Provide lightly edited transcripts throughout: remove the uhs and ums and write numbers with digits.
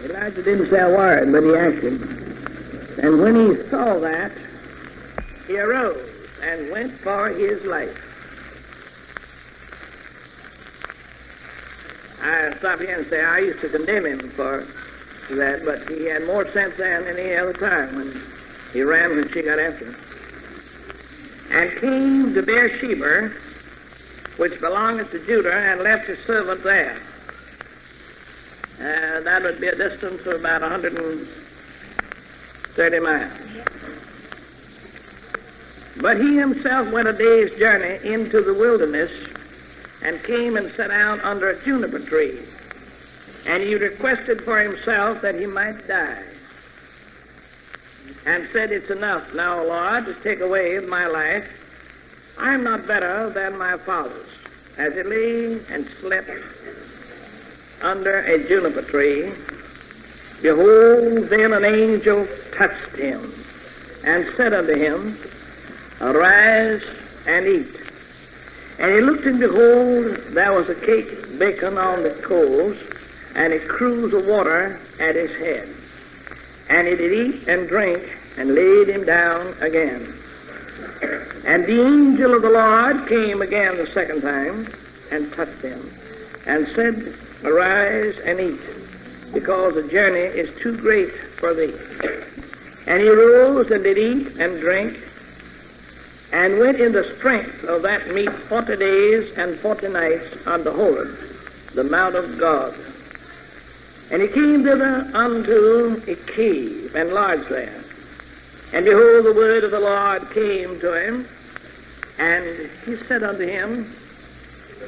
Elijah didn't say a word, but he acted. And when he saw that, he arose and went for his life. I stop here and say I used to condemn him for that, but he had more sense than any other time when he ran when she got after him. And came to Beersheba, which belongeth to Judah, and left his servant there. That would be a distance of about 130 miles. But he himself went a day's journey into the wilderness and came and sat down under a juniper tree. And he requested for himself that he might die. And said, "It's enough now, Lord, to take away my life. I am not better than my fathers." As he lay and slept under a juniper tree, behold, then an angel touched him and said unto him, "Arise and eat." And he looked, and behold, there was a cake baken on the coals, and a cruse of water at his head. And he did eat and drink, and laid him down again. And the angel of the Lord came again the second time, and touched him, and said, "Arise and eat, because the journey is too great for thee." And he rose and did eat and drink, and went in the strength of that meat 40 days and 40 nights unto Horeb, the mount of God. And he came thither unto a cave, and lodged there. And behold, the word of the Lord came to him, and he said unto him,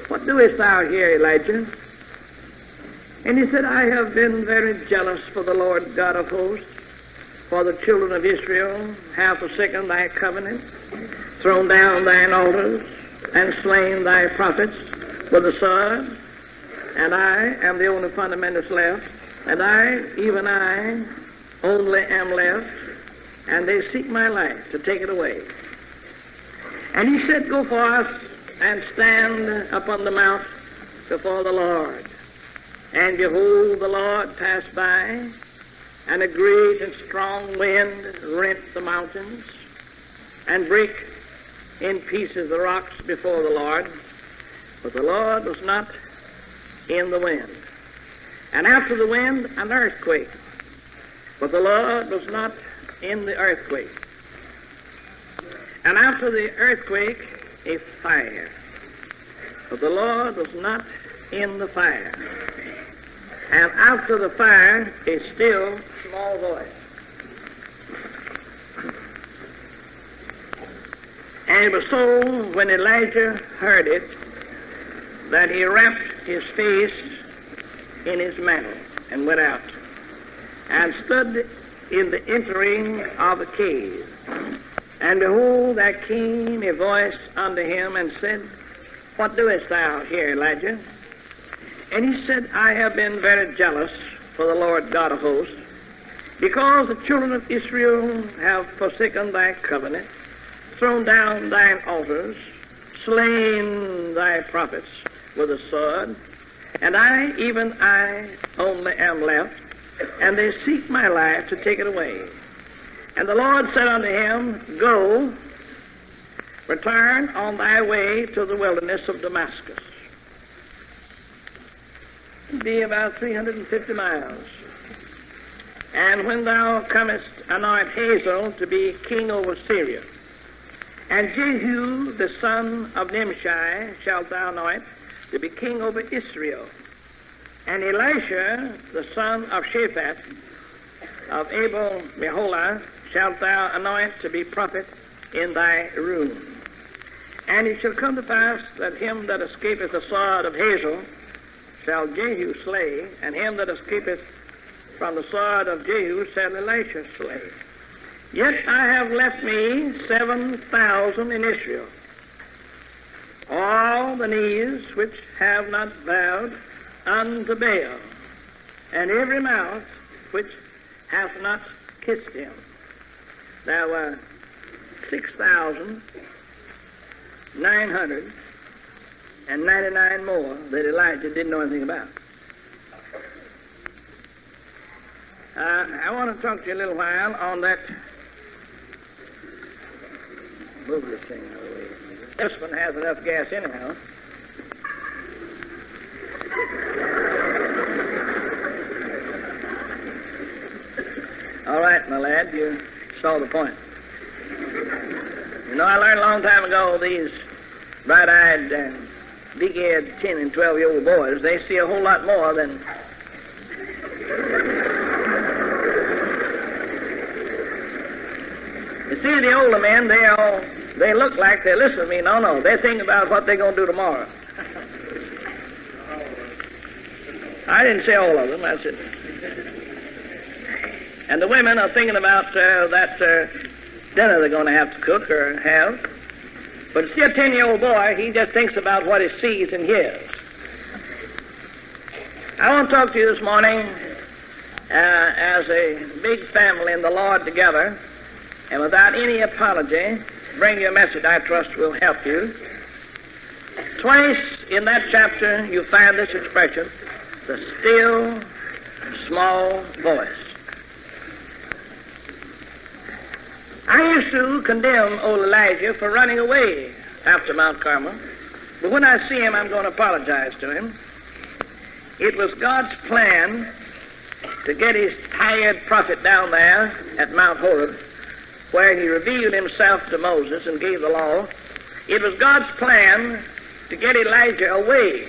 "What doest thou here, Elijah?" And he said, "I have been very jealous for the Lord God of hosts, for the children of Israel have forsaken thy covenant, thrown down thine altars, and slain thy prophets with the sword. And I am the only fundamentalist left, and I, even I, only am left, and they seek my life to take it away." And he said, "Go forth and stand upon the mount before the Lord." And behold, the Lord passed by, and a great and strong wind rent the mountains, and brake in pieces the rocks before the Lord. But the Lord was not in the wind. And after the wind, an earthquake. But the Lord was not in the earthquake. And after the earthquake, a fire. But the Lord was not in the fire. And after the fire, a still small voice. And it was so, when Elijah heard it, that he wrapped his face in his mantle and went out, and stood in the entering of the cave. And behold, there came a voice unto him, and said, "What doest thou here, Elijah?" And he said, "I have been very jealous for the Lord God of hosts, because the children of Israel have forsaken thy covenant, thrown down thine altars, slain thy prophets with a sword, and I, even I, only am left, and they seek my life to take it away." And the Lord said unto him, "Go, return on thy way to the wilderness of Damascus." It be about 350 miles. "And when thou comest, anoint Hazael to be king over Syria. And Jehu, the son of Nimshi, shalt thou anoint to be king over Israel. And Elisha, the son of Shaphat, of Abel Meholah, shalt thou anoint to be prophet in thy room. And it shall come to pass that him that escapeth the sword of Hazael shall Jehu slay, and him that escapeth from the sword of Jehu shall Elisha slay. Yet I have left me 7,000 in Israel, all the knees which have not bowed unto Baal, and every mouth which hath not kissed him." There were 6,999 more that Elijah didn't know anything about. I want to talk to you a little while on that. Move this thing out of the way. This one has enough gas anyhow. All right, my lad, you saw the point. You know, I learned a long time ago these bright-eyed, big-eared 10 and 12-year-old boys, they see a whole lot more than... You see, the older men, they look like they listen to me. No, they think about what they're going to do tomorrow. I didn't say all of them, I said... And the women are thinking about that dinner they're going to have to cook or have. But see, a 10-year-old boy, he just thinks about what he sees and hears. I want to talk to you this morning as a big family in the Lord together, and without any apology, bring you a message I trust will help you. Twice in that chapter you find this expression, the still, small voice. I used to condemn old Elijah for running away after Mount Carmel, but when I see him, I'm going to apologize to him. It was God's plan to get his tired prophet down there at Mount Horeb, where he revealed himself to Moses and gave the law. It was God's plan to get Elijah away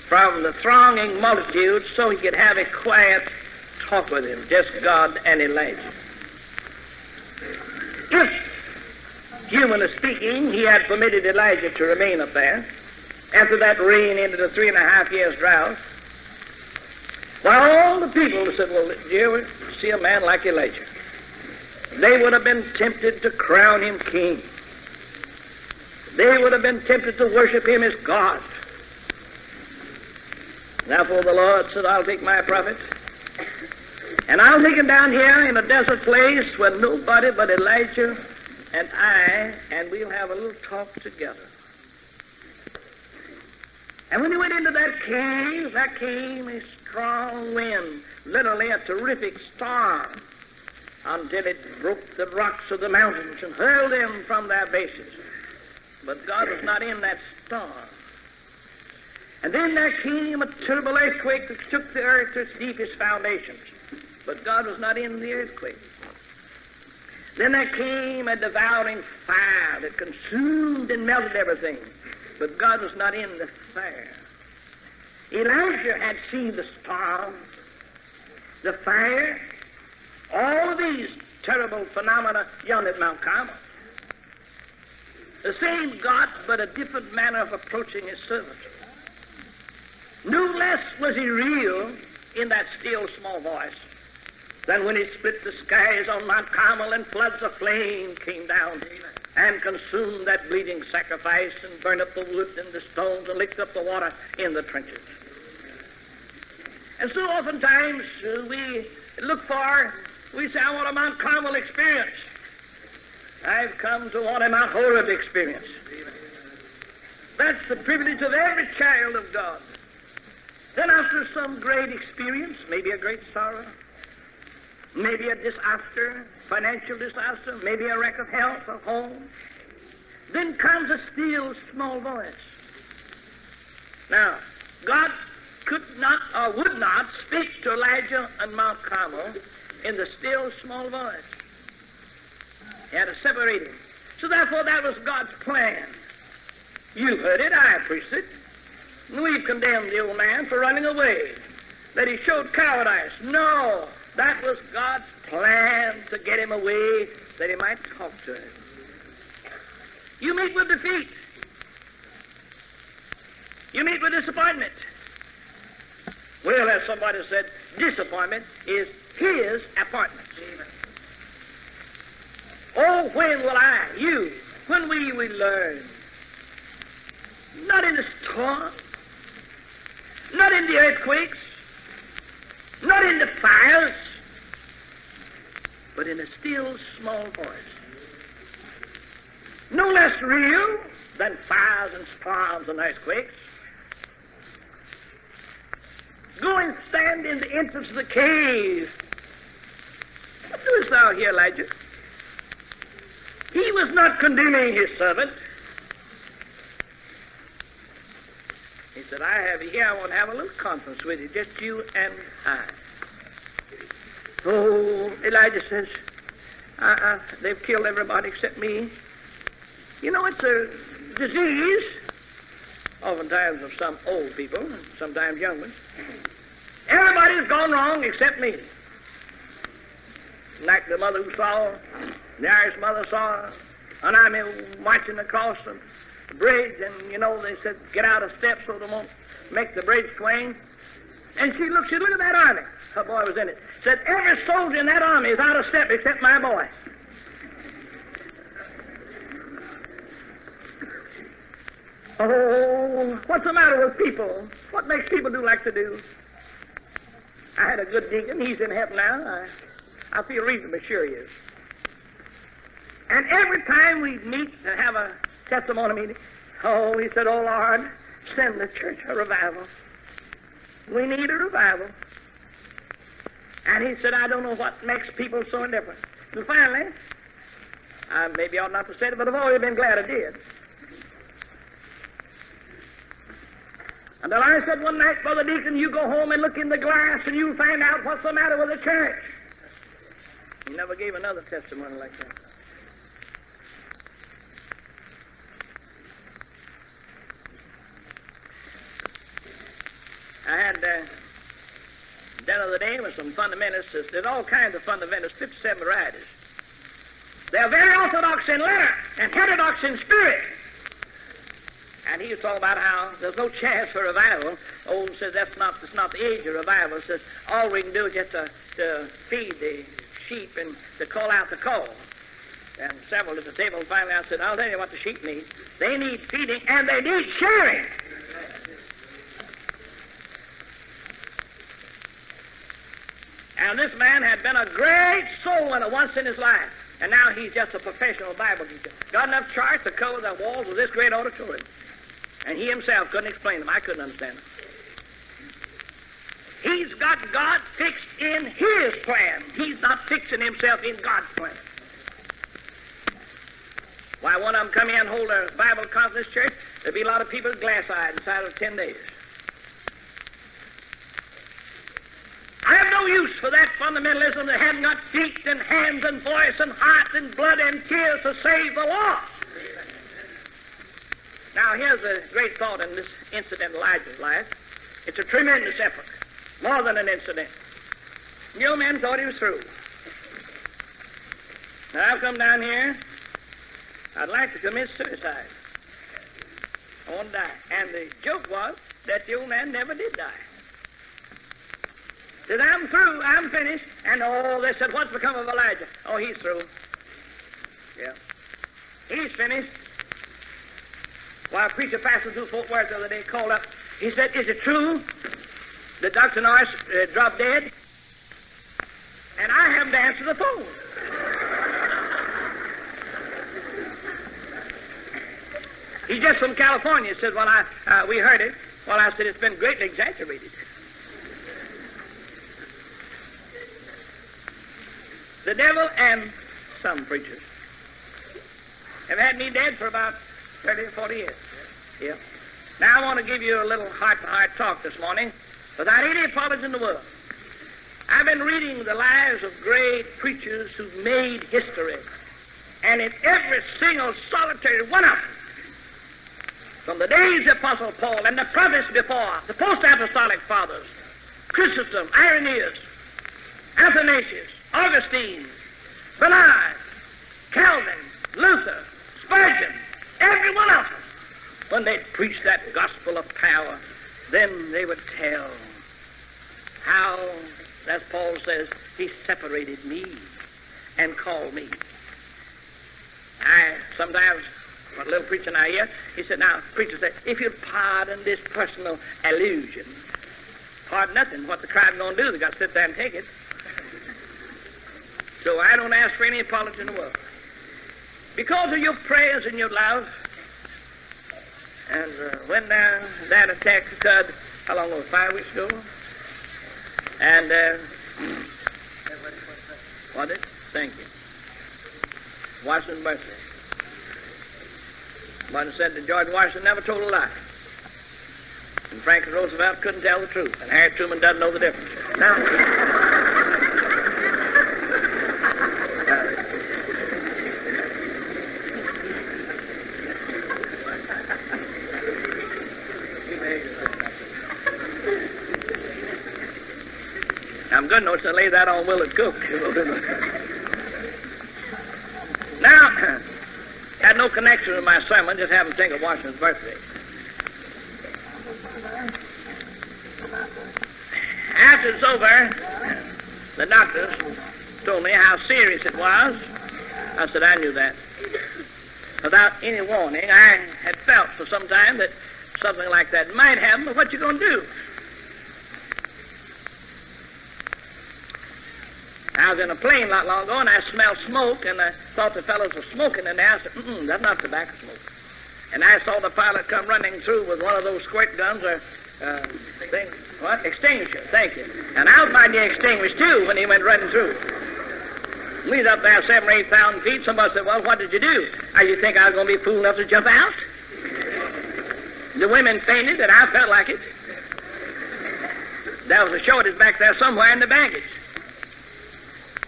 from the thronging multitude so he could have a quiet talk with him, just God and Elijah. If, humanly speaking, he had permitted Elijah to remain up there, after that rain ended a 3.5 years drought, well, all the people said, well, did you ever see a man like Elijah? They would have been tempted to crown him king. They would have been tempted to worship him as God. Therefore the Lord said, I'll take my prophet, and I'll take him down here in a desert place where nobody but Elijah and I, and we'll have a little talk together. And when he went into that cave, there came a strong wind, literally a terrific storm, until it broke the rocks of the mountains and hurled them from their bases. But God was not in that storm. And then there came a terrible earthquake that shook the earth to its deepest foundations. But God was not in the earthquake. Then there came a devouring fire that consumed and melted everything. But God was not in the fire. Elijah had seen the storm, the fire, all of these terrible phenomena yonder at Mount Carmel. The same God, but a different manner of approaching his servant. No less was he real in that still small voice than when he split the skies on Mount Carmel and floods of flame came down and consumed that bleeding sacrifice and burned up the wood and the stones and licked up the water in the trenches. And so oftentimes we say, I want a Mount Carmel experience. I've come to want a Mount Horeb experience. That's the privilege of every child of God. Then after some great experience, maybe a great sorrow, maybe a disaster, financial disaster, maybe a wreck of health or home, then comes a still small voice. Now, God could not or would not speak to Elijah on Mount Carmel in the still small voice. He had to separate him. So therefore that was God's plan. You heard it, I preached it. We've condemned the old man for running away, that he showed cowardice. No, that was God's plan to get him away, that he might talk to him. You meet with defeat. You meet with disappointment. Well, as somebody said, disappointment is his appointment. Oh, when will we learn? Not in the storm, not in the earthquakes, not in the fires, but in a still small voice. No less real than fires and storms and earthquakes. Go and stand in the entrance of the cave doest thou here, Elijah? He was not condemning his servant. He said, I want to have a little conference with you, just you and I. Oh, Elijah says, they've killed everybody except me. You know, it's a disease, oftentimes of some old people, and sometimes young ones. Everybody's gone wrong except me. Like the mother who saw, the Irish mother saw an army marching across the bridge, and, you know, they said, get out a step so they won't make the bridge swing. And she looked at that army. Her boy was in it. Said, every soldier in that army is out of step except my boy. Oh, what's the matter with people? What makes people do like to do? I had a good deacon. He's in heaven now. I feel reasonably sure he is. And every time we meet to have a testimony meeting, he said, oh, Lord, send the church a revival. We need a revival. And he said, I don't know what makes people so indifferent. And finally, maybe I ought not to say it, but I've always been glad I did. And then I said one night, Brother Deacon, you go home and look in the glass and you'll find out what's the matter with the church. He never gave another testimony like that. I had dinner the day with some fundamentalists. There's all kinds of fundamentalists, 57 varieties. They're very orthodox in letter and heterodox in spirit. And he was talking about how there's no chance for revival. Says it's not the age of revival. Says all we can do is just to feed the sheep and to call out the call. And several at the table, finally I said, I'll tell you what the sheep need. They need feeding and they need sharing. And this man had been a great soul winner once in his life. And now he's just a professional Bible teacher. Got enough charts to cover the walls of this great auditorium. And he himself couldn't explain them. I couldn't understand them. He's got God fixed in his plan. He's not fixing himself in God's plan. Why, one of them come in and hold a Bible conference church, there'd be a lot of people glass-eyed inside of 10 days. I have no use for that fundamentalism that hadn't got feet and hands and voice and heart and blood and tears to save the lost. Now, here's a great thought in this incident in Elijah's life. It's a tremendous effort, more than an incident. The old man thought he was through. Now, I've come down here. I'd like to commit suicide. I want to die. And the joke was that the old man never did die. Said, I'm through, I'm finished. And they said, what's become of Elijah? Oh, he's through. Yeah. He's finished. Why, a preacher passing through Fort Worth the other day called up. He said, is it true that Dr. Norris dropped dead? And I happened to answer the phone. He's just from California. He said, well, we heard it. Well, I said, it's been greatly exaggerated. The devil and some preachers have had me dead for about 30 or 40 years. Yeah. Now I want to give you a little heart-to-heart talk this morning without any apology in the world. I've been reading the lives of great preachers who've made history. And in every single solitary one of them, from the days of the Apostle Paul and the prophets before, the post-apostolic fathers, Chrysostom, Irenaeus, Athanasius, Augustine, Bernard, Calvin, Luther, Spurgeon, every one of them, when they preached that gospel of power, then they would tell how, as Paul says, he separated me and called me. Sometimes, a little preaching I hear, he said, now, preacher said, if you pardon this personal allusion, pardon nothing. What the crowd going to do? They got to sit there and take it. So I don't ask for any apology in the world. Because of your prayers and your love, and when that attack occurred, how long ago? 5 weeks ago? And, what is it? Thank you. Washington's birthday. One said that George Washington never told a lie. And Franklin Roosevelt couldn't tell the truth. And Harry Truman doesn't know the difference. Now, I'm good enough to lay that on Willard Cook. Now, had no connection with my sermon, just happened to think of Washington's birthday. After it's over, the doctors told me how serious it was. I said, I knew that. Without any warning, I had felt for some time that something like that might happen, but what you going to do? I was in a plane not long ago, and I smelled smoke, and I thought the fellows were smoking, and I said, that's not tobacco smoke. And I saw the pilot come running through with one of those squirt guns or extinguisher, thank you. And I was by the extinguisher, too, when he went running through. We was up there 7,000 or 8,000 feet. Somebody said, well, what did you do? You think I was going to be fool enough to jump out? The women fainted, and I felt like it. There was a shortage back there somewhere in the baggage.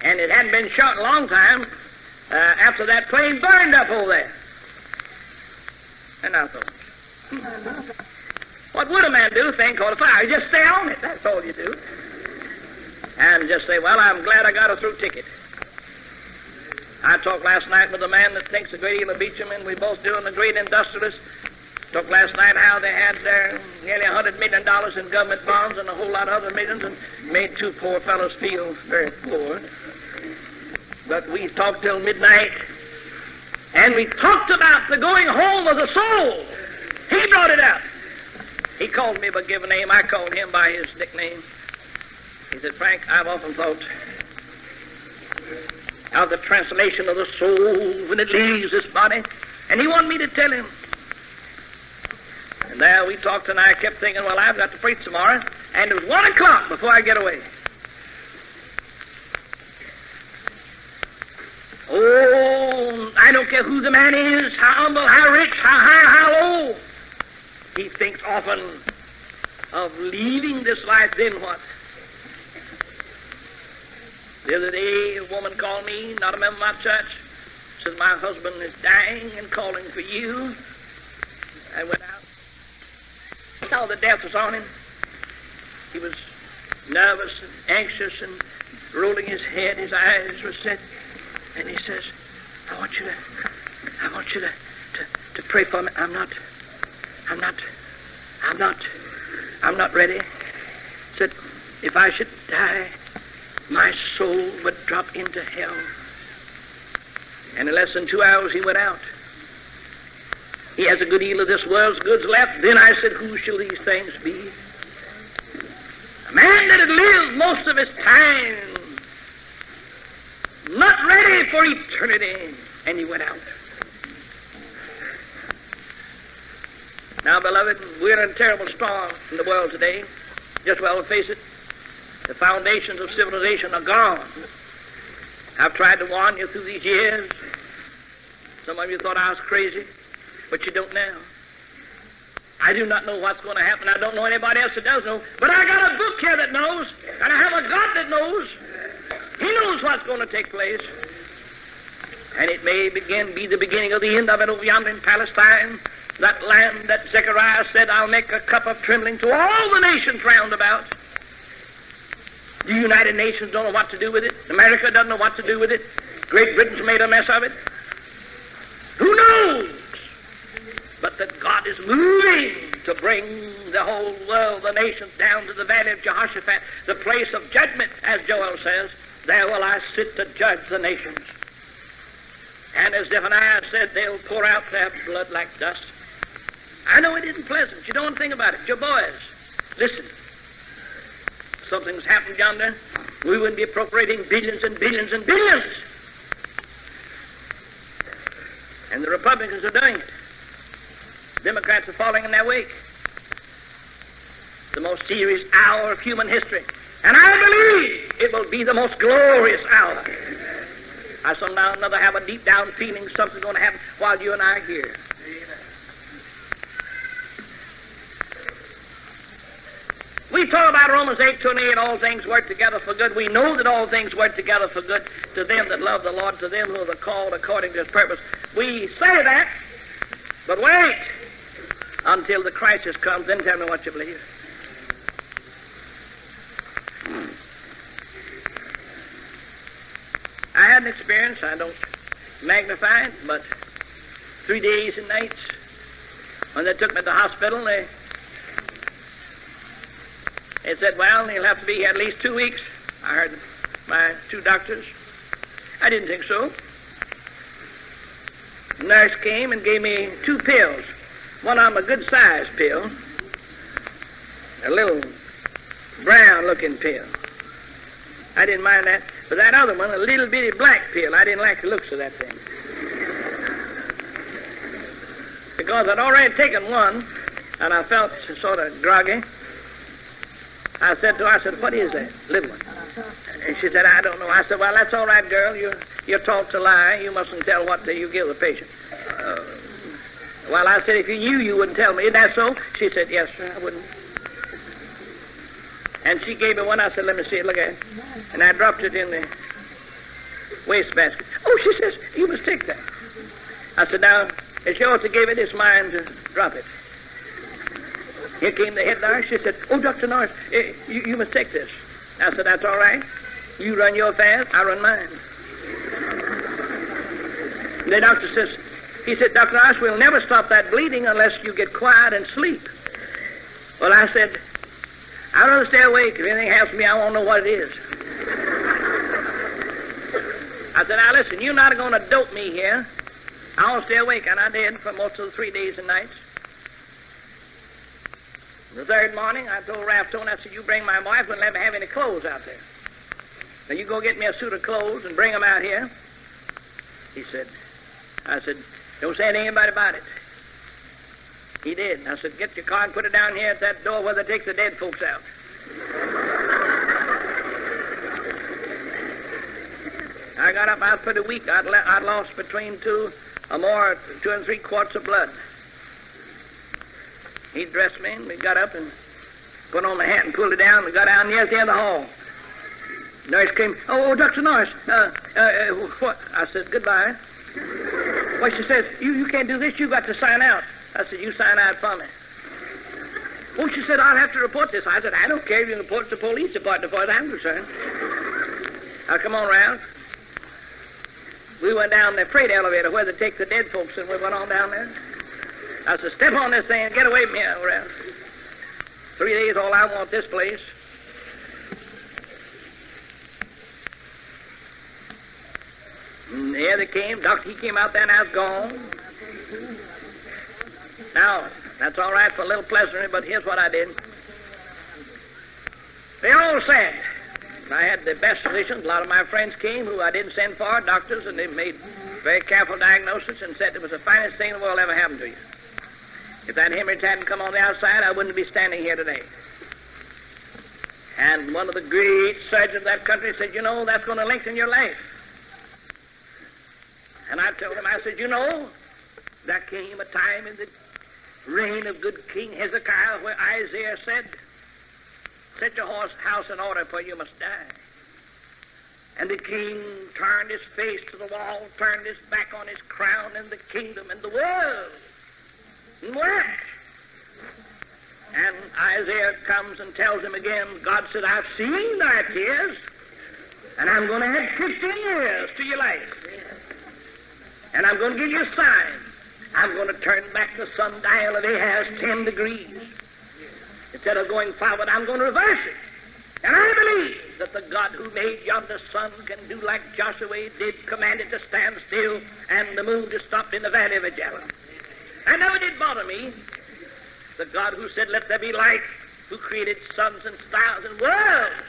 And it hadn't been shot in a long time after that plane burned up over there. And I thought, what would a man do? Thing called a fire. You just stay on it. That's all you do. And just say, well, I'm glad I got a through ticket. I talked last night with a man that thinks a great deal of Beecham, and we both do, and the great industrialist. Talked last night how they had nearly $100 million in government bonds and a whole lot of other millions, and made two poor fellows feel very poor. But we talked till midnight, and we talked about the going home of the soul. He brought it up. He called me by a given name. I called him by his nickname. He said, Frank, I've often thought of the translation of the soul when it leaves this body. And he wanted me to tell him. And there we talked, and I kept thinking, well, I've got to preach tomorrow. And it was 1 o'clock before I get away. Oh, I don't care who the man is, how humble, how rich, how high, how low. He thinks often of leaving this life, then what? The other day, a woman called me, not a member of my church, says, my husband is dying and calling for you. I went out. I saw the death was on him. He was nervous and anxious and rolling his head. His eyes were set. And he says, I want you to pray for me. I'm not ready. He said, if I should die, my soul would drop into hell. And in less than 2 hours, he went out. He has a good deal of this world's goods left. Then I said, who shall these things be? A man that had lived most of his time, not ready for eternity, and he went out. Now, beloved, we're in a terrible storm in the world today. Just well face it, the foundations of civilization are gone. I've tried to warn you through these years. Some of you thought I was crazy, but you don't now. I do not know what's going to happen. I don't know anybody else that does know, but I got a book here that knows, and I have a God that knows. He knows what's going to take place. And it may be the beginning of the end of it over yonder in Palestine, that land that Zechariah said, I'll make a cup of trembling to all the nations round about. The United Nations don't know what to do with it. America doesn't know what to do with it. Great Britain's made a mess of it. Who knows? But that God is moving to bring the whole world, the nations, down to the valley of Jehoshaphat, the place of judgment, as Joel says. There will I sit to judge the nations. And as Zephaniah said, they'll pour out their blood like dust. I know it isn't pleasant. You don't want to think about it. Your boys, listen. Something's happened yonder. We wouldn't be appropriating billions and billions and billions. And the Republicans are doing it. Democrats are falling in their wake. The most serious hour of human history. And I believe it will be the most glorious hour. I somehow or another have a deep down feeling something's going to happen while you and I are here. We talk about Romans 8:28, all things work together for good. We know that all things work together for good to them that love the Lord, to them who are called according to his purpose. We say that, but wait until the crisis comes, then tell me what you believe. I had an experience, I don't magnify it, but 3 days and nights, when they took me to the hospital, they said, well, you'll have to be here at least 2 weeks. I heard my two doctors. I didn't think so. The nurse came and gave me 2 pills. One of them a good-sized pill, a little brown-looking pill. I didn't mind that. But that other one, a little bitty black pill, I didn't like the looks of that thing. Because I'd already taken one, and I felt sort of groggy. I said to her, I said, what is that little one? And she said, I don't know. I said, well, that's all right, girl. You're taught to lie. You mustn't tell what you give the patient. Well, I said, if you knew, you wouldn't tell me. Isn't that so? She said, yes, sir, I wouldn't. And she gave me one. I said, let me see it. Look at it. And I dropped it in the wastebasket. Oh, she says, you must take that. I said, now, it's yours to give it. It's mine to drop it. Here came the head nurse. She said, oh, Dr. Norris, you must take this. I said, that's all right. You run your affairs, I run mine. And the doctor says, he said, Dr. Norris, we'll never stop that bleeding unless you get quiet and sleep. Well, I said, I'd rather stay awake. If anything happens to me, I won't know what it is. I said, now listen, you're not going to dope me here. I want to stay awake, and I did for most of the 3 days and nights. The third morning, I told Ralph Tone, I said, you bring my wife and let me have any clothes out there. Now, you go get me a suit of clothes and bring them out here. He said, I said, don't say anything about it. He did. I said, get your car and put it down here at that door where they take the dead folks out. I got up out for the week. I'd lost between 2 and 3 quarts of blood. He dressed me, and we got up and put on the hat and pulled it down. We got down near the end of the hall. Nurse came, oh, Dr. Norris, what? I said, goodbye. Well, she says, you can't do this. You got to sign out. I said, you sign out for me. Oh, she said, I'll have to report this. I said, I don't care if you report to the police department as far as I'm concerned. Now, come on, Ralph. We went down the freight elevator where they take the dead folks, and we went on down there. I said, step on this thing and get away from here, Ralph. 3 days, all I want this place. And here they came. Doctor, he came out there and I was gone. Now, that's all right for a little pleasantry, but here's what I did. They all said, I had the best physicians. A lot of my friends came who I didn't send for, doctors, and they made very careful diagnosis and said it was the finest thing in the world ever happened to you. If that hemorrhage hadn't come on the outside, I wouldn't be standing here today. And one of the great surgeons of that country said, you know, that's going to lengthen your life. And I told him, I said, you know, there came a time in the reign of good King Hezekiah where Isaiah said, set your house in order, for you must die. And the king turned his face to the wall, turned his back on his crown and the kingdom and the world, and wept. And Isaiah comes and tells him again, God said, I've seen thy tears, and I'm going to add 15 years to your life. And I'm going to give you a sign. I'm going to turn back the sundial of Ahaz 10 degrees. Instead of going forward, I'm going to reverse it. And I believe that the God who made yonder sun can do like Joshua did, command it to stand still and the moon to stop in the valley of Ajalon. I know it did bother me. The God who said, let there be light, who created suns and stars and worlds,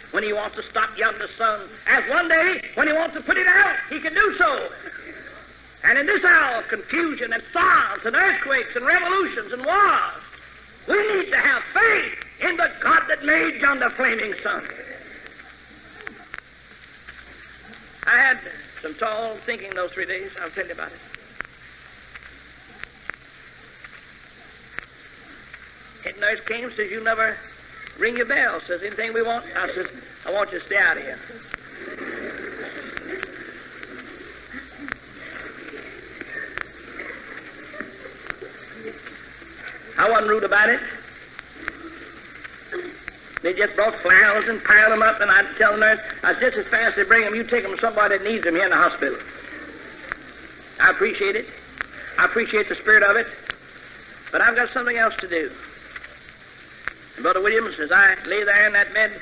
when he wants to stop yonder sun, as one day, when he wants to put it out, he can do so. And in this hour of confusion and storms and earthquakes and revolutions and wars, we need to have faith in the God that made yonder flaming sun. I had some been tall thinking those 3 days. I'll tell you about it. Head nurse came, says, you never ring your bell. Says, anything we want? I says, I want you to stay out of here. I wasn't rude about it. They just brought flowers and piled them up, and I'd tell the nurse, I said, just as fast as they bring them, you take them to somebody that needs them here in the hospital. I appreciate it. I appreciate the spirit of it. But I've got something else to do. And Brother Williams, as I lay there in that bed,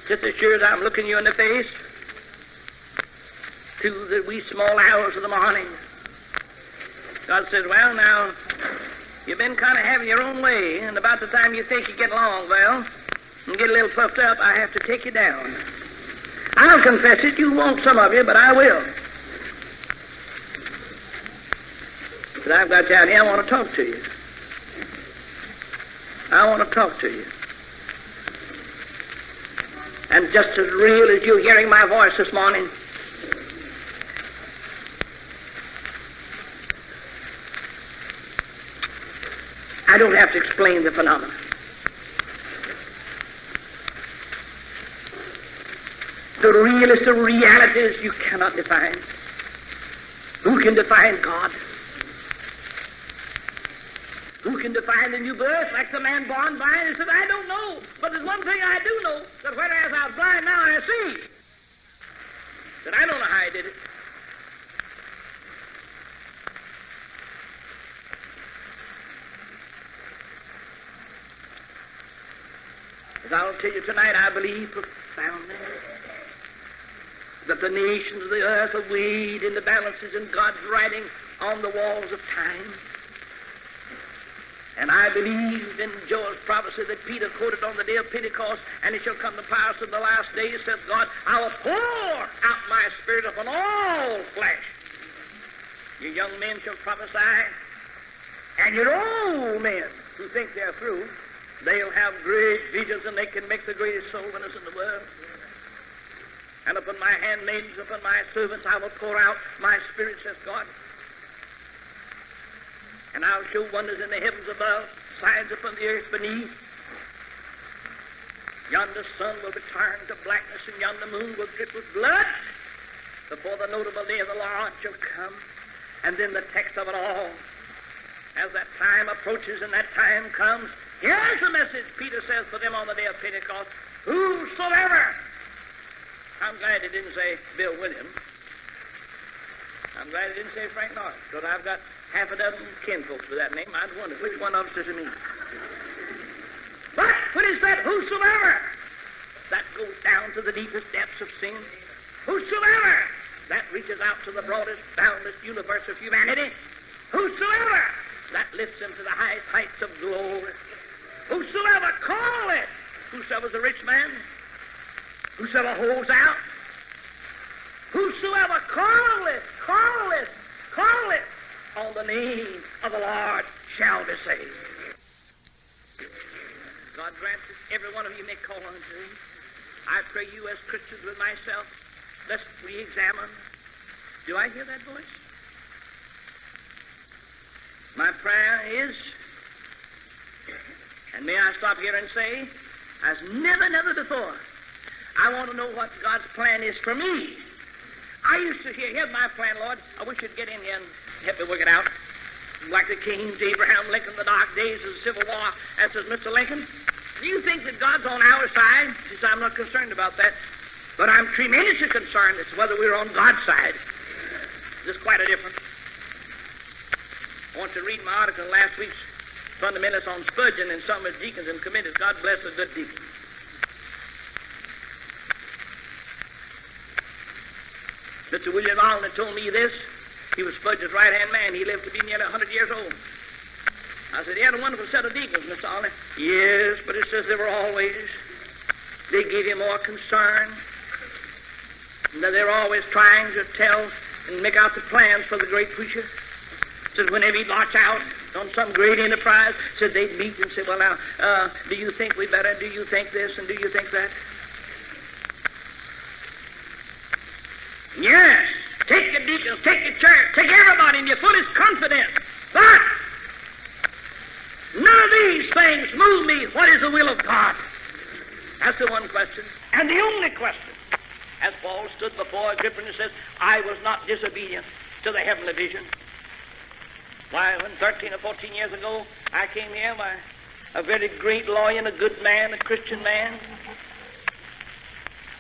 just as sure as I'm looking you in the face, to the wee small hours of the morning, God says, well, now, you've been kind of having your own way, and about the time you think you get along well and get a little puffed up, I have to take you down. I'll confess it, you won't, some of you, but I will. But I've got down here, I want to talk to you. I want to talk to you. And just as real as you're hearing my voice this morning, I don't have to explain the phenomenon. The realest of realities you cannot define. Who can define God? Who can define the new birth like the man born blind? He said, I don't know, but there's one thing I do know, that whereas I was blind, now I see. That I don't know how he did it. As I'll tell you tonight, I believe profoundly that the nations of the earth are weighed in the balances in God's writing on the walls of time. And I believe in Joel's prophecy that Peter quoted on the day of Pentecost, and it shall come to pass in the last days, saith God, I will pour out my spirit upon all flesh. Your young men shall prophesy, and your old men who think they're through, they'll have great visions, and they can make the greatest soul winners in the world. And upon my handmaidens, upon my servants, I will pour out my spirit, says God. And I'll show wonders in the heavens above, signs upon the earth beneath. Yonder sun will be turned to blackness, and yonder moon will drip with blood before the notable day of the Lord shall come. And then the text of it all, as that time approaches and that time comes, here's the message Peter says for them on the day of Pentecost. Whosoever. I'm glad he didn't say Bill Williams. I'm glad he didn't say Frank Norris, because I've got half a dozen kinfolks with that name. I'd wonder which one of us does it mean. But when he said whosoever, that goes down to the deepest depths of sin. Whosoever, that reaches out to the broadest, boundless universe of humanity. Whosoever, that lifts him to the highest heights of glory. Whosoever, call it. Whosoever's a rich man. Whosoever holds out. Whosoever, call it, call it, call it. On the name of the Lord shall be saved. God grant that every one of you may call on him. I pray you as Christians with myself, let's re-examine. Do I hear that voice? My prayer is, and may I stop here and say, as never before, I want to know what God's plan is for me. I used to hear, here's my plan, Lord. I wish you'd get in here and help me work it out. Like the Kings, Abraham Lincoln, the dark days of the Civil War, and says, Mr. Lincoln, do you think that God's on our side? He says, I'm not concerned about that. But I'm tremendously concerned as to whether we're on God's side. There's quite a difference. I want to read my article in last week's Fundamentalists on Spurgeon and some of his deacons and committees. God bless the good deacons. Mr. William Allen told me this. He was Spurgeon's right-hand man. He lived to be nearly 100 years old. I said, he had a wonderful set of deacons, Mr. Allen. Yes, but it says they were always, they gave him more concern. And that they're always trying to tell and make out the plans for the great preacher. Said whenever he'd launch out on some great enterprise, said they'd meet and say, well, now, do you think we better? Do you think this and do you think that? Yeah, deacons, take the church, take everybody in your fullest confidence. But none of these things move me. What is the will of God? That's the one question. And the only question. As Paul stood before Agrippa and says, I was not disobedient to the heavenly vision. Why, when 13 or 14 years ago I came here, a very great lawyer and a good man, a Christian man,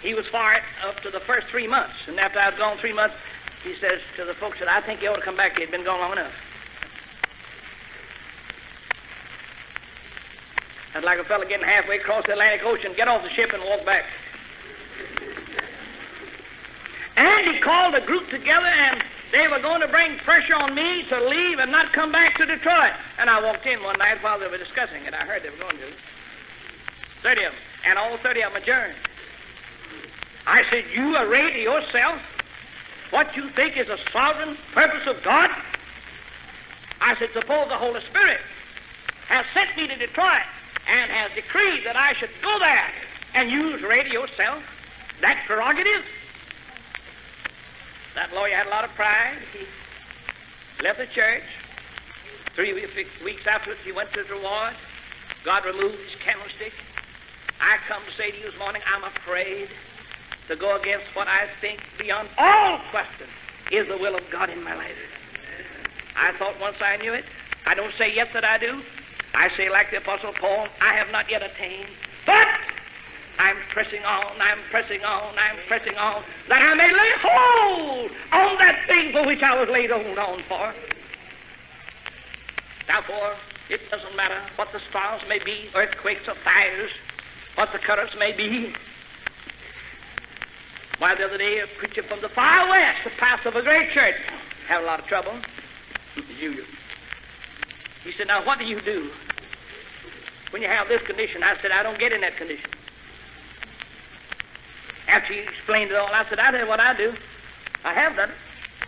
he was for it up to the first 3 months. And after I'd gone 3 months, he says to the folks that I think you ought to come back. He'd been gone long enough. That's like a fellow getting halfway across the Atlantic Ocean, get off the ship and walk back. And he called a group together, and they were going to bring pressure on me to leave and not come back to Detroit. And I walked in one night while they were discussing it. I heard they were going to. 30 of them. And all 30 of them adjourned. I said, you array to yourself what you think is a sovereign purpose of God? I said, suppose the Holy Spirit has sent me to Detroit and has decreed that I should go there and use array to yourself that prerogative. That lawyer had a lot of pride. He left the church. 3 weeks afterwards, he went to his reward. God removed his candlestick. I come to say to you this morning, I'm afraid to go against what I think beyond all question is the will of God in my life. I thought once I knew it. I don't say yet that I do. I say like the Apostle Paul, I have not yet attained. But I'm pressing on, I'm pressing on, I'm pressing on, that I may lay hold on that thing for which I was laid hold on for. Therefore, it doesn't matter what the storms may be, earthquakes or fires, what the currents may be. Why, the other day, a preacher from the far west, the pastor of a great church, had a lot of trouble. He said, now what do you do when you have this condition? I said, I don't get in that condition. After he explained it all, I said, I know what I do. I have done it.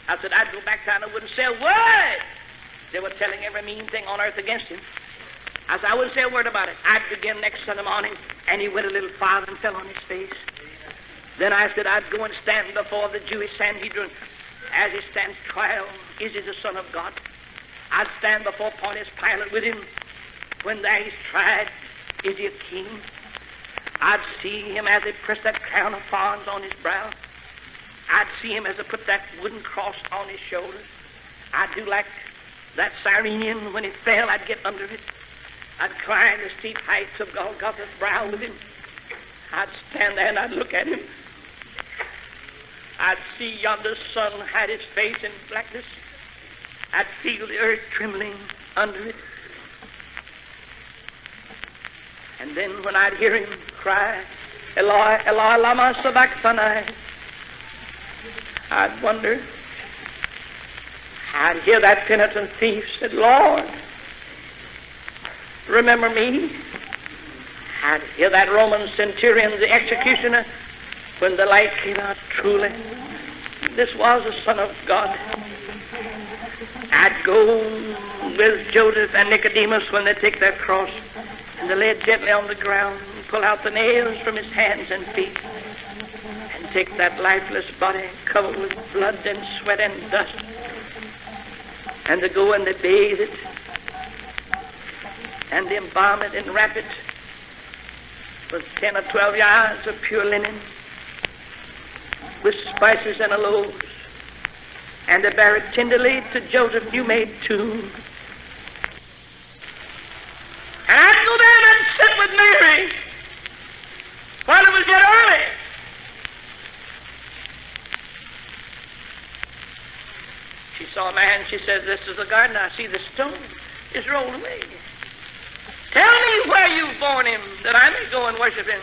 I said, I'd go back down and wouldn't say a word. They were telling every mean thing on earth against him. I said, I wouldn't say a word about it. I'd begin next Sunday morning, and he went a little farther and fell on his face. Then I said, I'd go and stand before the Jewish Sanhedrin as he stands trial. Is he the Son of God? I'd stand before Pontius Pilate with him when there he's tried. Is he a king? I'd see him as he pressed that crown of thorns on his brow. I'd see him as he put that wooden cross on his shoulders. I'd do like that Cyrenian when he fell, I'd get under it. I'd climb the steep heights of Golgotha's brow with him. I'd stand there and I'd look at him. I'd see yonder sun hide his face in blackness. I'd feel the earth trembling under it. And then when I'd hear him cry, Eloi, Eloi, lama sabachthani, I'd wonder. I'd hear that penitent thief say, Lord, remember me. I'd hear that Roman centurion, the executioner, when the light came out, truly, this was the Son of God. I'd go with Joseph and Nicodemus when they take their cross and they lay it gently on the ground and pull out the nails from his hands and feet and take that lifeless body covered with blood and sweat and dust and they go and they bathe it and they embalm it and wrap it with 10 or 12 yards of pure linen with spices and aloes, and they bear it tenderly to Joseph's new-made tomb. And I'd go there and sit with Mary while it was yet early. She saw a man, she says, this is the garden, I see the stone is rolled away. Tell me where you've born him, that I may go and worship him.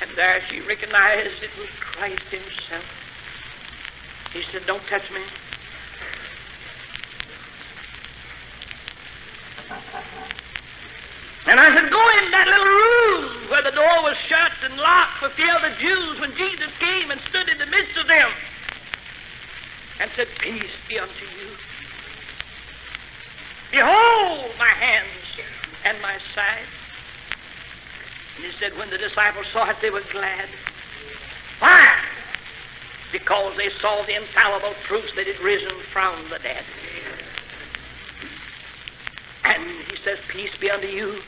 And there she recognized it was Christ himself. He said, don't touch me. And I said, go in that little room where the door was shut and locked for fear of the Jews when Jesus came and stood in the midst of them and said, peace be unto you. Behold my hands and my side. And he said, when the disciples saw it, they were glad. Why? because they saw the infallible proofs that it risen from the dead. And he says, peace be unto you.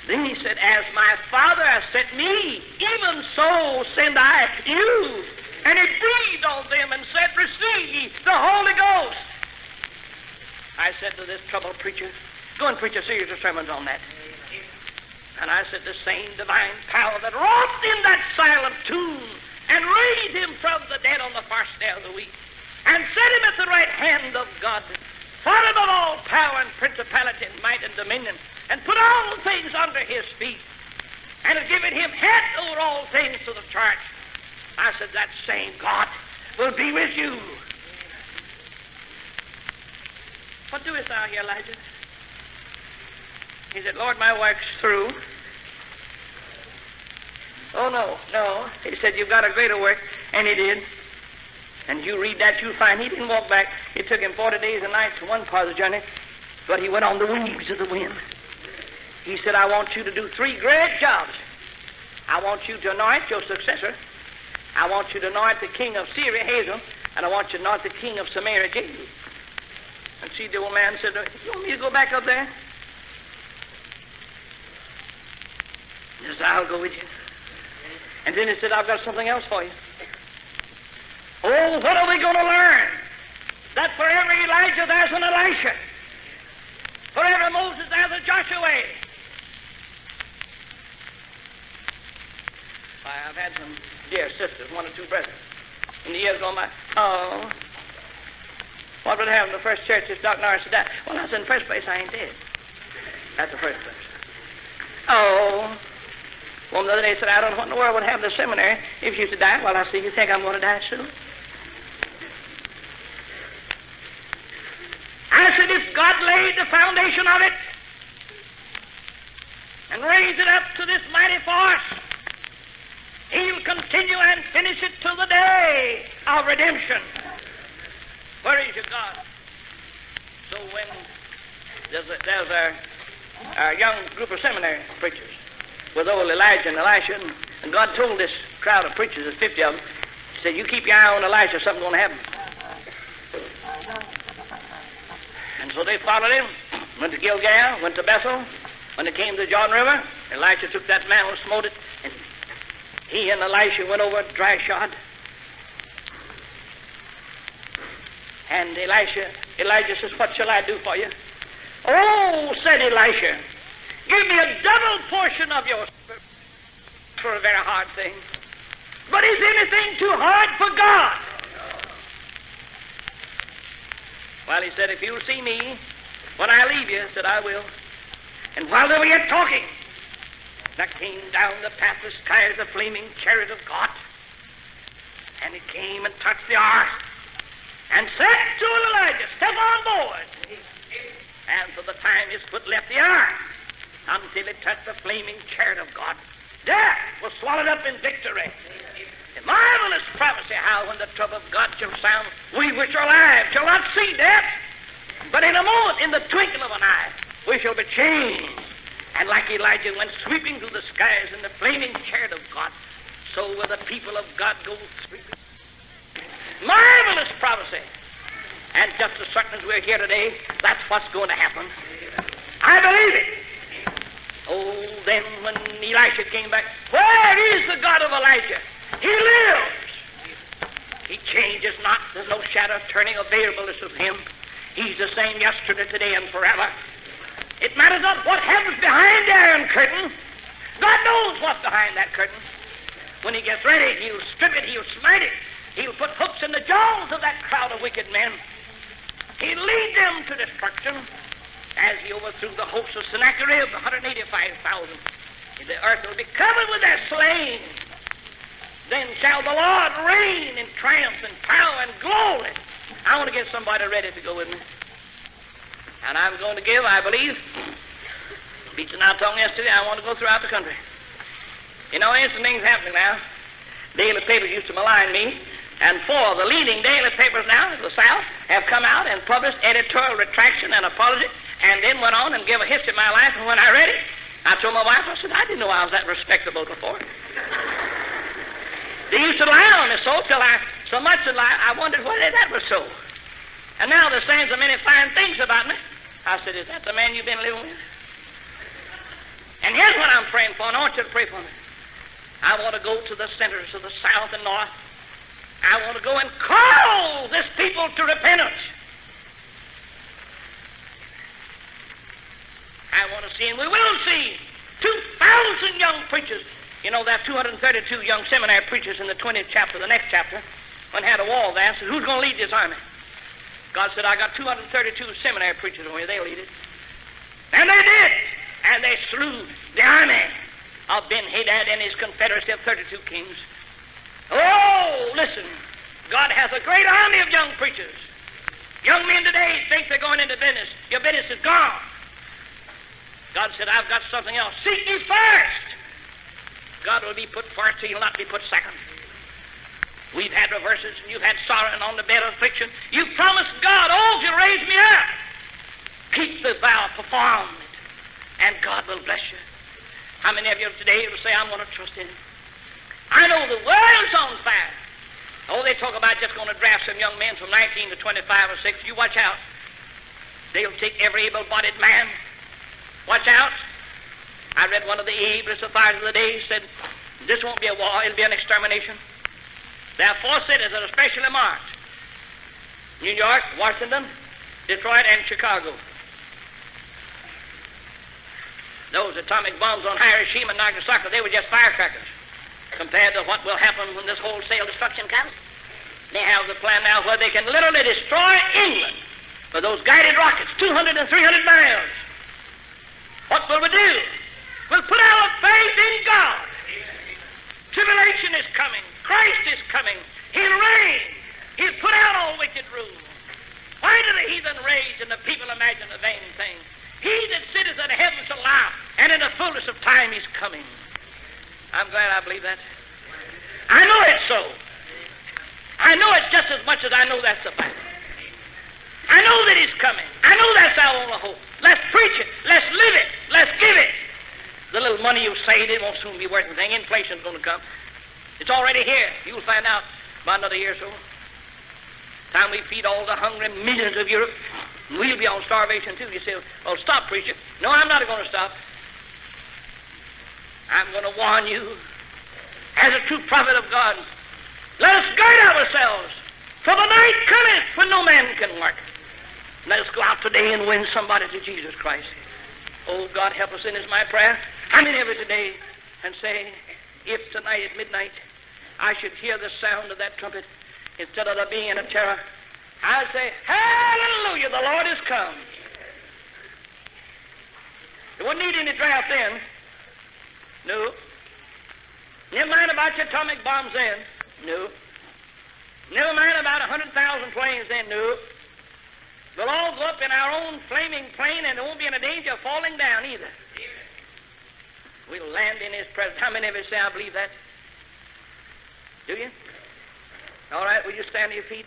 Then he said, as my Father has sent me, even so send I you. And he breathed on them and said, receive ye the Holy Ghost. I said to this troubled preacher, go and preach a series of sermons on that. And I said, the same divine power that wrought in that silent tomb and raised him from the dead on the first day of the week and set him at the right hand of God, far above all power and principality and might and dominion, and put all things under his feet, and has given him head over all things to the church. I said, that same God will be with you. What doest thou here, Elijah? He said, Lord, my work's through. Oh, no. He said, you've got a greater work. And he did. And you read that, you'll find he didn't walk back. It took him 40 days and nights to one part of the journey, but he went on the wings of the wind. He said, I want you to do 3 great jobs. I want you to anoint your successor. I want you to anoint the king of Syria, Hazael, and I want you to anoint the king of Samaria, Jehu. And see, the old man said, you want me to go back up there? He said, I'll go with you. And then he said, I've got something else for you. Oh, what are we going to learn? That for every Elijah there's an Elisha. For every Moses there's a Joshua. I've had some dear sisters, 1 or 2 brothers, in the years gone by. Oh, what would happen in the first church if Dr. Norris had died? Well, I said, in the first place, I ain't dead. That's the first place. Oh, one the other day said, I don't know what in the world would happen to the seminary if you used to die. Well, I see, you think I'm going to die soon? I said, if God laid the foundation of it and raised it up to this mighty force, he'll continue and finish it till the day of redemption. Where is your God? So when there's our young group of seminary preachers with old Elijah and Elisha, and God told this crowd of preachers, there's 50 of them, he said, you keep your eye on Elisha, something's going to happen. And so they followed him, went to Gilgal, went to Bethel. When they came to the Jordan River, Elisha took that man and smote it, and he and Elisha went over dry shod. And Elijah says, what shall I do for you? Oh, said Elisha, give me a double portion of your spirit for a very hard thing. But is anything too hard for God? Well, he said, if you'll see me when I leave you, said, I will. And while they were yet talking, there came down the pathless skies the flaming chariot of God. And it came and touched the ark and said to Elijah, step on board. And for the time his foot left the ark until it touched the flaming chariot of God, death was swallowed up in victory. A marvelous prophecy how when the trump of God shall sound, we which are alive shall not see death, but in a moment, in the twinkle of an eye, we shall be changed. And like Elijah went sweeping through the skies in the flaming chariot of God, so will the people of God go sweeping. Marvelous prophecy. And just as certain as we're here today, that's what's going to happen. I believe it. Oh, then when Elisha came back, where is the God of Elijah? He lives. He changes not. There's no shadow of turning or variableness of him. He's the same yesterday, today, and forever. It matters not what happens behind the iron curtain. God knows what's behind that curtain. When he gets ready, he'll strip it, he'll smite it. He'll put hooks in the jaws of that crowd of wicked men. He'll lead them to destruction as he overthrew the hosts of Sennacherib, 185,000. The earth will be covered with their slain. Then shall the Lord reign in triumph and power and glory. I want to get somebody ready to go with me. And I'm going to give, I believe, Beach and I told yesterday, I want to go throughout the country. You know, interesting things happening now. Daily papers used to malign me, and 4 of the leading daily papers now in the South have come out and published editorial retraction and apology, and then went on and gave a history of my life. And when I read it, I told my wife, I said, I didn't know I was that respectable before. They used to lie on me so till so much that I wondered whether that was so. And now they're saying so many fine things about me. I said, is that the man you've been living with? And here's what I'm praying for, and I want you to pray for me. I want to go to the centers of the South and North. I want to go and call this people to repentance. I want to see, and we will see, 2,000 young preachers. You know, there are 232 young seminary preachers in the 20th chapter, the next chapter. When I had a wall there, I said, who's going to lead this army? God said, I got 232 seminary preachers over here. They'll lead it. And they did. And they slew the army of Ben-Hadad and his confederacy of 32 kings. Oh, listen. God has a great army of young preachers. Young men today think they're going into business. Your business is gone. God said, I've got something else. Seek ye first. God will be put first, he'll not be put second. We've had reverses, and you've had sorrow on the bed of affliction. You've promised God, oh, if you raise me up, keep the vow, perform it, and God will bless you. How many of you today will say, I'm going to trust in him? I know the world's on fire. Oh, they talk about just going to draft some young men from 19 to 25 or 6. You watch out. They'll take every able-bodied man. Watch out. I read one of the ablest authorities of the day said, this won't be a war, it'll be an extermination. There are 4 cities that are especially marked. New York, Washington, Detroit, and Chicago. Those atomic bombs on Hiroshima and Nagasaki, they were just firecrackers compared to what will happen when this wholesale destruction comes. They have the plan now where they can literally destroy England with those guided rockets, 200 and 300 miles. What will we do? We'll put our faith in God. Tribulation is coming. Christ is coming. He'll reign. He'll put out all wicked rule. Why do the heathen rage and the people imagine a vain thing? He that sitteth in heaven shall laugh, and in the fullness of time he's coming. I'm glad I believe that. I know it's so. I know it just as much as I know that's the fact. I know that he's coming. I know that's our only hope. Let's preach it. Let's live it. Let's give it. The little money you saved, it won't soon be worth anything. Inflation's going to come. It's already here. You'll find out by another year or so. Time we feed all the hungry millions of Europe, we'll be on starvation too. You say, well, stop preaching. No, I'm not going to stop. I'm going to warn you as a true prophet of God. Let us guard ourselves, for the night cometh when no man can work. Let us go out today and win somebody to Jesus Christ. Oh, God, help us in is my prayer. How many of you today and say, if tonight at midnight I should hear the sound of that trumpet instead of there being in a terror, I'd say, hallelujah, the Lord is come. You wouldn't need any draft then. No. Never mind about your atomic bombs then. No. Never mind about 100,000 planes then. No. We'll all go up in our own flaming plane, and there won't be any danger of falling down either. We'll land in his presence. How many of you say, I believe that? Do you? All right, will you stand to your feet?